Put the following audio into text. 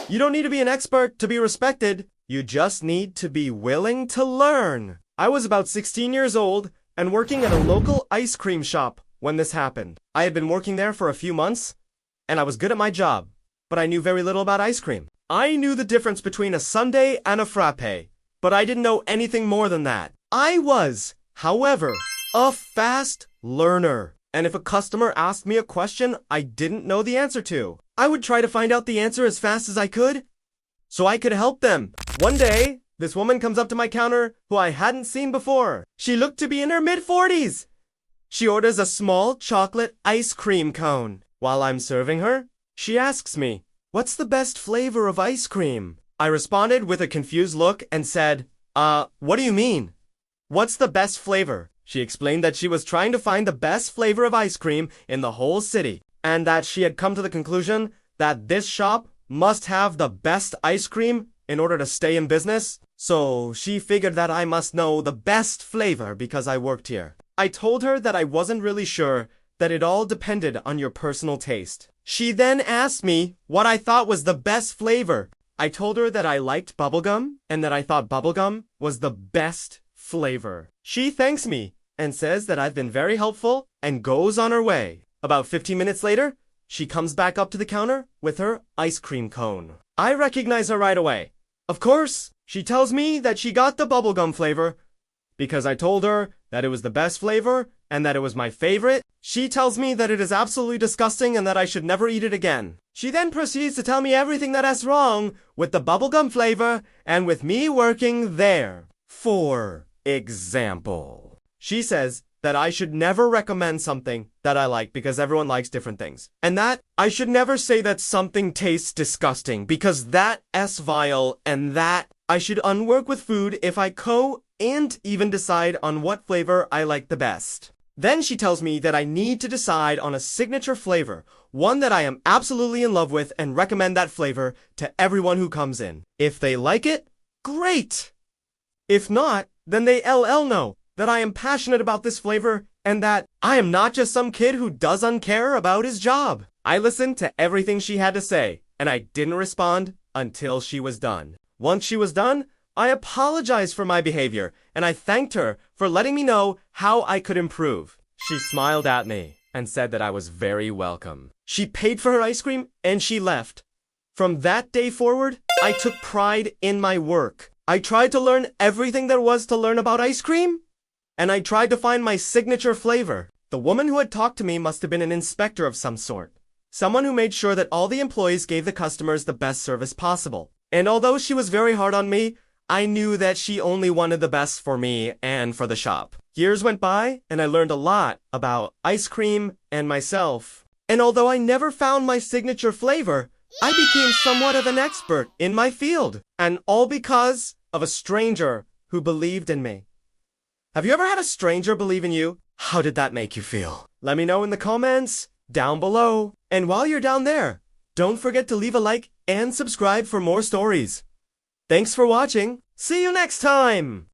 You don't need to be an expert to be respected. You just need to be willing to learn. I was about 16 years old and working at a local ice cream shop when this happened. I had been working there for a few months, and I was good at my job, but I knew very little about ice cream. I knew the difference between a sundae and a frappe, but I didn't know anything more than that. I was, however, a fast learner, and if a customer asked me a question I didn't know the answer to, I would try to find out the answer as fast as I could, so I could help them. One day, this woman comes up to my counter who I hadn't seen before. She looked to be in her mid-40s. She orders a small chocolate ice cream cone. While I'm serving her, she asks me, "What's the best flavor of ice cream?" I responded with a confused look and said, what do you mean? What's the best flavor? She explained that she was trying to find the best flavor of ice cream in the whole city, and that she had come to the conclusion that this shop must have the best ice cream in order to stay in business. So she figured that I must know the best flavor because I worked here. I told her that I wasn't really sure, that it all depended on your personal taste. She then asked me what I thought was the best flavor. I told her that I liked bubblegum and that I thought bubblegum was the best flavor. She thanks me and says that I've been very helpful and goes on her way. About 15 minutes later, she comes back up to the counter with her ice cream cone. I recognize her right away. Of course, she tells me that she got the bubblegum flavor because I told her that it was the best flavor and that it was my favorite. She tells me that it is absolutely disgusting and that I should never eat it again. She then proceeds to tell me everything that is wrong with the bubblegum flavor and with me working there. For example, she says that I should never recommend something that I like because everyone likes different things. And that I should never say that something tastes disgusting because that is vile, and that I should unwork with food if I and even decide on what flavor I like the best. Then she tells me that I need to decide on a signature flavor, one that I am absolutely in love with, and recommend that flavor to everyone who comes in. If they like it, great! If not, then they know that I am passionate about this flavor and that I am not just some kid who doesn't care about his job. I listened to everything she had to say, and I didn't respond until she was done. Once she was done, I apologized for my behavior, and I thanked her for letting me know how I could improve. She smiled at me and said that I was very welcome. She paid for her ice cream and she left. From that day forward, I took pride in my work. I tried to learn everything there was to learn about ice cream, and I tried to find my signature flavor. The woman who had talked to me must have been an inspector of some sort. Someone who made sure that all the employees gave the customers the best service possible. And although she was very hard on me, I knew that she only wanted the best for me and for the shop. Years went by, and I learned a lot about ice cream and myself. And although I never found my signature flavor, I became somewhat of an expert in my field. And all because of a stranger who believed in me. Have you ever had a stranger believe in you? How did that make you feel? Let me know in the comments down below. And while you're down there, don't forget to leave a like and subscribe for more stories. Thanks for watching. See you next time!